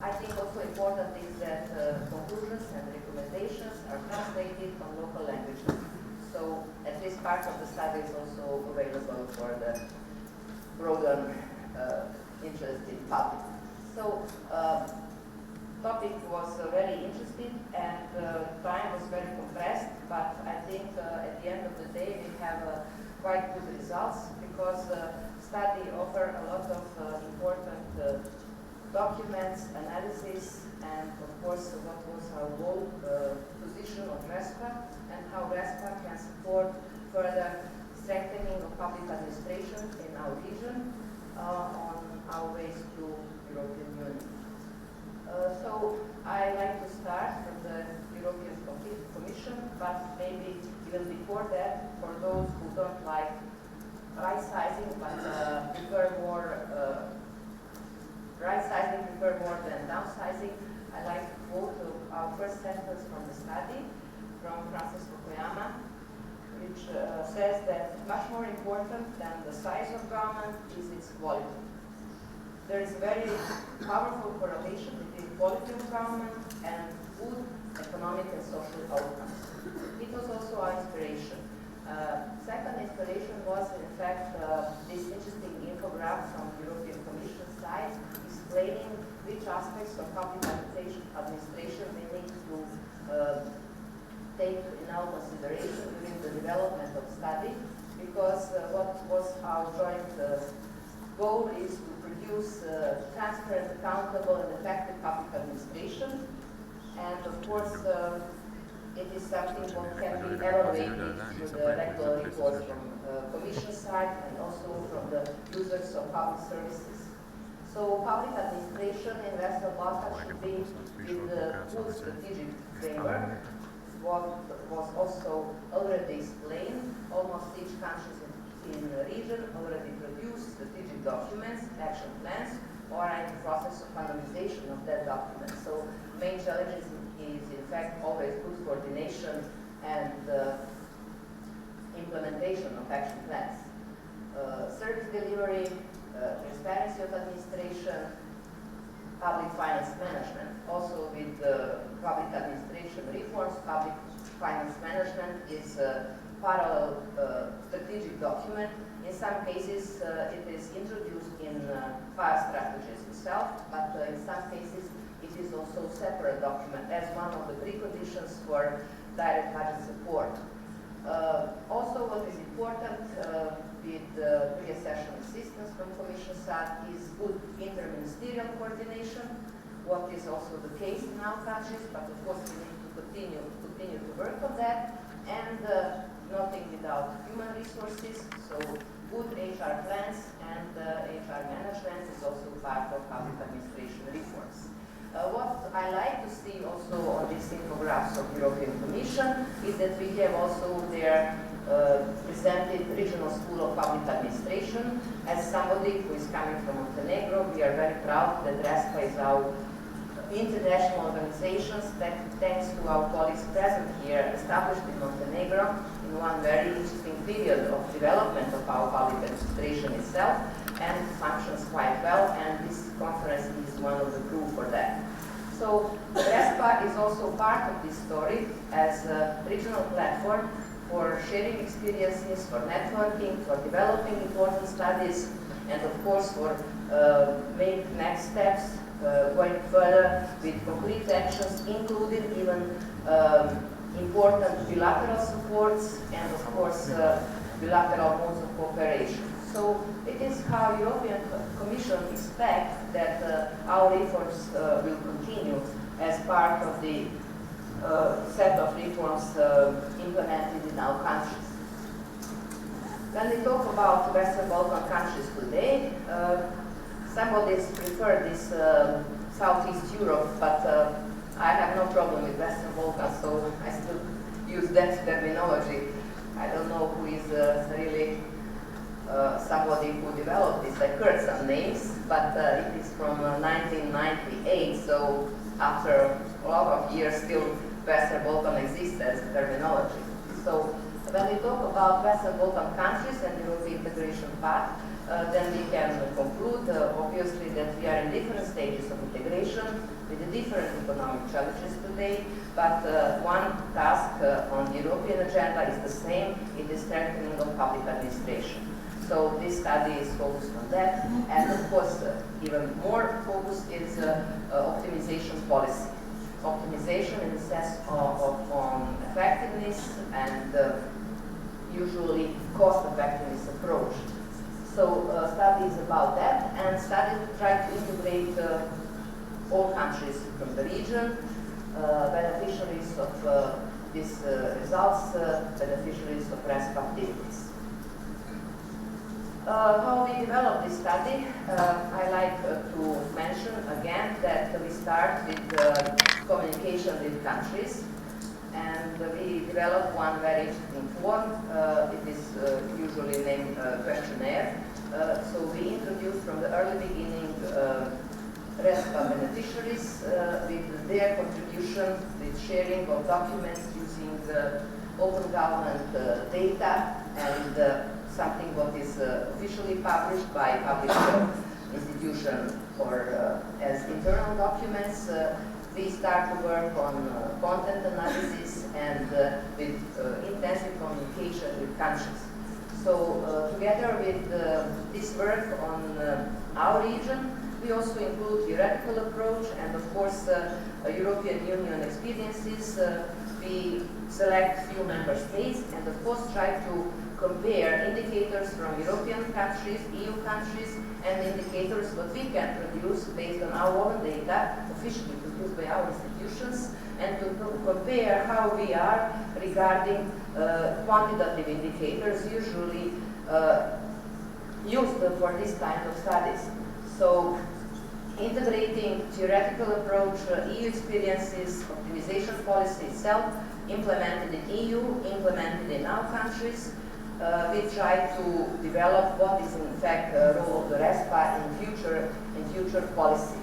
I think also important is that conclusions and recommendations are translated on local languages. So at least part of the study is also available for the broader interested public. So topic was very interesting and time was very compressed, but I think at the end of the day we have quite good results because study offer a lot of important documents, analysis, and of course what was our whole position of ReSPA and how ReSPA can support further strengthening of public administration in our region on our ways to European Union. So I like to start from the European Commission, but maybe even before that, for those who don't like right sizing but prefer more right-sizing prefer more than downsizing, I like to quote our first sentence from the study from Francis Fukuyama, which says that much more important than the size of government is its quality. There is a very powerful correlation between quality of government and good economic and social outcomes. It was also our inspiration. Second inspiration was, in fact, this interesting infograph from the European Commission side explaining which aspects of public administration we need to take in our consideration during the development of study, because what was our joint goal is to produce transparent, accountable, and effective public administration, and of course it is something that can be evaluated through the regular reports from Commission side and also from the users of public services. So public administration in Western Balkans should be with the good strategic framework. What was also already explained, almost each country in the region already produced strategic documents, action plans, or are in the process of finalization of that document. So main challenges is in fact always good coordination and implementation of action plans. Service delivery, transparency of administration, public finance management. Also with public administration reforms, public finance management is a parallel strategic document. In some cases it is introduced in fire strategies itself, but in some cases it is also a separate document as one of the preconditions for direct budget support. Also what is important with pre-accession assistance from Commission side is good interministerial coordination, what is also the case in our countries, but of course we need to continue to work on that, and nothing without human resources, so good HR plans and HR management is also part of public administration reforms. What I like to see also on these infographs of European Commission is that we have also there presented Regional School of Public Administration. As somebody who is coming from Montenegro, we are very proud that ReSPA is our international organization that thanks to our colleagues present here, established in Montenegro in one very interesting period of development of our public administration itself, and functions quite well, and this conference is one of the proof for that. So ReSPA is also part of this story as a regional platform for sharing experiences, for networking, for developing important studies, and of course for make next steps going further with concrete actions, including even important bilateral supports and of course bilateral modes of cooperation. So it is how European Commission expects that our reforms will continue as part of the set of reforms implemented in our countries. When we talk about Western Balkan countries today, somebody prefer this Southeast Europe, but I have no problem with Western Balkans, so I still use that terminology. I don't know who is really somebody who developed this. I heard some names, but it is from 1998, so after a lot of years still Western Balkan exists as a terminology. So When we talk about Western Balkan countries and European integration path, then we can conclude, obviously, that we are in different stages of integration with the different economic challenges today, but one task on the European agenda is the same, it is strengthening of public administration. So this study is focused on that, and of course, even more focused is optimization policy. Optimization in the sense on effectiveness and usually cost-effectiveness approach. So study is about that, and study try to integrate all countries from the region, beneficiaries of these results, beneficiaries of ReSPA activities. How we developed this study, I like to mention again that we start with communication with countries, and we develop one very interesting form. It is usually named questionnaire. So we introduce from the early beginning ReSPA beneficiaries with their contribution, with sharing of documents using open government data and something what is officially published by public institution or as internal documents. We start to work on content analysis and with intensive communication with countries. So together with this work on our region, we also include theoretical approach and of course European Union experiences. We select few member states and of course try to compare indicators from European countries, EU countries, and indicators what we can produce based on our own data, officially produced by our institutions, and to compare how we are regarding quantitative indicators usually used for this kind of studies. So integrating theoretical approach, EU experiences, optimization policy itself, implemented in EU, implemented in our countries. We try to develop what is in fact the role of the ReSPA in future policy.